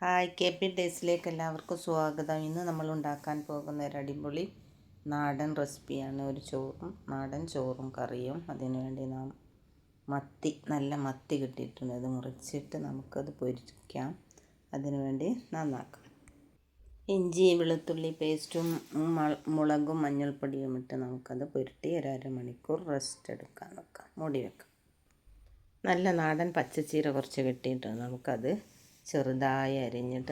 Hi, K P ടേസ്റ്റിലേക്ക് എല്ലാവർക്കും സ്വാഗതം. ഇന്ന് നമ്മൾ ഉണ്ടാക്കാൻ പോകുന്ന ഒരു അടിപൊളി നാടൻ റെസിപ്പിയാണ്. നാടൻ ചോറും കറിയും. അതിനുവേണ്ടി നാം നല്ല മത്തി കിട്ടിയിട്ടുണ്ട്. അത് മുറിച്ചിട്ട് നമുക്കത് പൊരിക്കാം. അതിനുവേണ്ടി നന്നാക്കാം. ഇഞ്ചി വെളുത്തുള്ളി പേസ്റ്റും മുളകും മഞ്ഞൾപ്പൊടിയും ഇട്ട് നമുക്കത് പുരട്ടി ഒരു അരമണിക്കൂർ റെസ്റ്റ് എടുക്കാൻ വെക്കാം, മൂടി വെക്കാം. നല്ല നാടൻ പച്ചച്ചീര കുറച്ച് കിട്ടിയിട്ടുണ്ട്. നമുക്കത് ചെറുതായി അരിഞ്ഞിട്ട്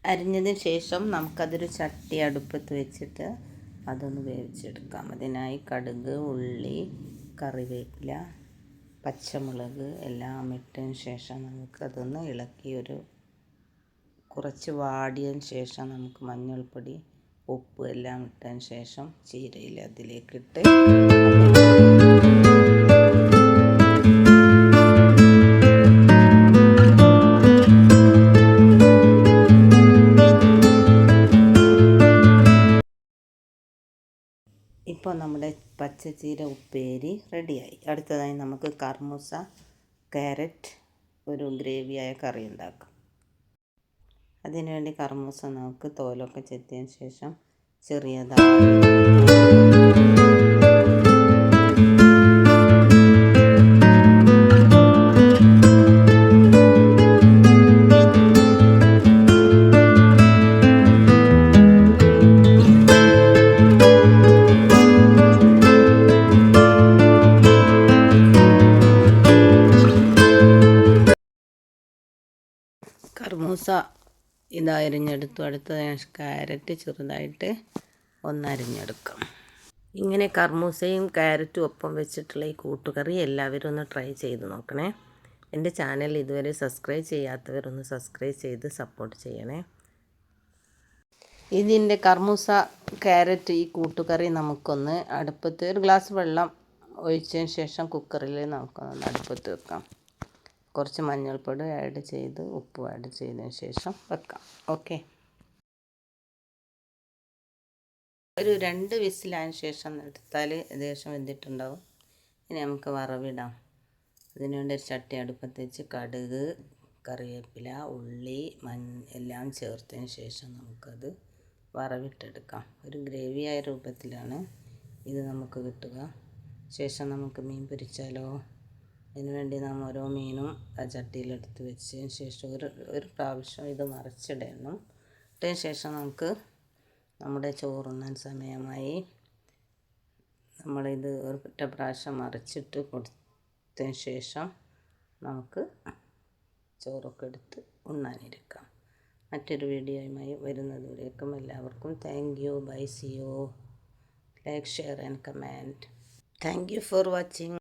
അരിഞ്ഞതിന് ശേഷം നമുക്കതൊരു ചട്ടി അടുപ്പത്ത് വെച്ചിട്ട് അതൊന്ന് വേവിച്ചെടുക്കാം. അതിനായി കടുക്, ഉള്ളി, കറിവേപ്പില, പച്ചമുളക് എല്ലാം ഇട്ടതിന് ശേഷം നമുക്കതൊന്ന് ഇളക്കി കുറച്ച് വാടിയതിന് ശേഷം നമുക്ക് മഞ്ഞൾപ്പൊടി, ഉപ്പ് എല്ലാം ഇട്ടതിന് ശേഷം ചീരയിൽ അതിലേക്കിട്ട് ഇപ്പോൾ നമ്മുടെ പച്ചച്ചീര ഉപ്പേരി റെഡിയായി. അടുത്തതായി നമുക്ക് കർമൂസ, ക്യാരറ്റ് ഒരു ഗ്രേവിയായ കറി ഉണ്ടാക്കാം. അതിനുവേണ്ടി കർമൂസ നമുക്ക് തോലൊക്കെ ചെത്തിയതിന് ശേഷം ചെറിയതായി കർമൂസ അരിഞ്ഞെടുത്തു. അടുത്ത ക്യാരറ്റ് ചെറുതായിട്ട് ഒന്നരിഞ്ഞെടുക്കാം. ഇങ്ങനെ കർമൂസയും ക്യാരറ്റും ഒപ്പം വെച്ചിട്ടുള്ള ഈ കൂട്ടുകറി എല്ലാവരും ഒന്ന് ട്രൈ ചെയ്ത് നോക്കണേ. എൻ്റെ ചാനൽ ഇതുവരെ സബ്സ്ക്രൈബ് ചെയ്യാത്തവരൊന്ന് സബ്സ്ക്രൈബ് ചെയ്ത് സപ്പോർട്ട് ചെയ്യണേ. ഇതിൻ്റെ കർമൂസ ക്യാരറ്റ് ഈ കൂട്ടുകറി നമുക്കൊന്ന് അടുപ്പത്ത് ഒരു ഗ്ലാസ് വെള്ളം ഒഴിച്ചതിന് ശേഷം കുക്കറിൽ നമുക്കൊന്ന് അടുപ്പത്ത് വെക്കാം. കുറച്ച് മഞ്ഞൾപ്പൊടി ആഡ് ചെയ്ത് ഉപ്പ് ആഡ് ചെയ്തതിന് ശേഷം വെക്കാം. ഓക്കെ, ഒരു 2 വിസിലായതിന് ശേഷം എടുത്താൽ ഏകദേശം വെന്തിട്ടുണ്ടാവും. ഇനി നമുക്ക് വറവിടാം. അതിനുവേണ്ടി ഒരു ചട്ടി അടുപ്പത്ത് വെച്ച് കടുക്, കറിവേപ്പില, ഉള്ളി, എല്ലാം ചേർത്തതിന് ശേഷം നമുക്കത് വറവിട്ടെടുക്കാം. ഒരു ഗ്രേവിയായ രൂപത്തിലാണ് ഇത് നമുക്ക് കിട്ടുക. ശേഷം നമുക്ക് മീൻ പൊരിച്ചാലോ? അതിനുവേണ്ടി നാം ഓരോ മീനും ആ ചട്ടിയിലെടുത്ത് വെച്ചതിന് ശേഷം ഒരു പ്രാവശ്യം ഇത് മറിച്ചിടണം. ഇട്ടതിന് ശേഷം നമുക്ക് നമ്മുടെ ചോറുണ്ണാൻ സമയമായി. നമ്മളിത് ഒറ്റ പ്രാവശ്യം മറിച്ചിട്ട് കൊടുത്തതിന് ശേഷം നമുക്ക് ചോറൊക്കെ എടുത്ത് ഉണ്ണാനിരിക്കാം. മറ്റൊരു വീഡിയോയുമായി വരുന്നതുവരേക്കും എല്ലാവർക്കും thank you. Bye, see you. Like, share and comment. Thank you for watching.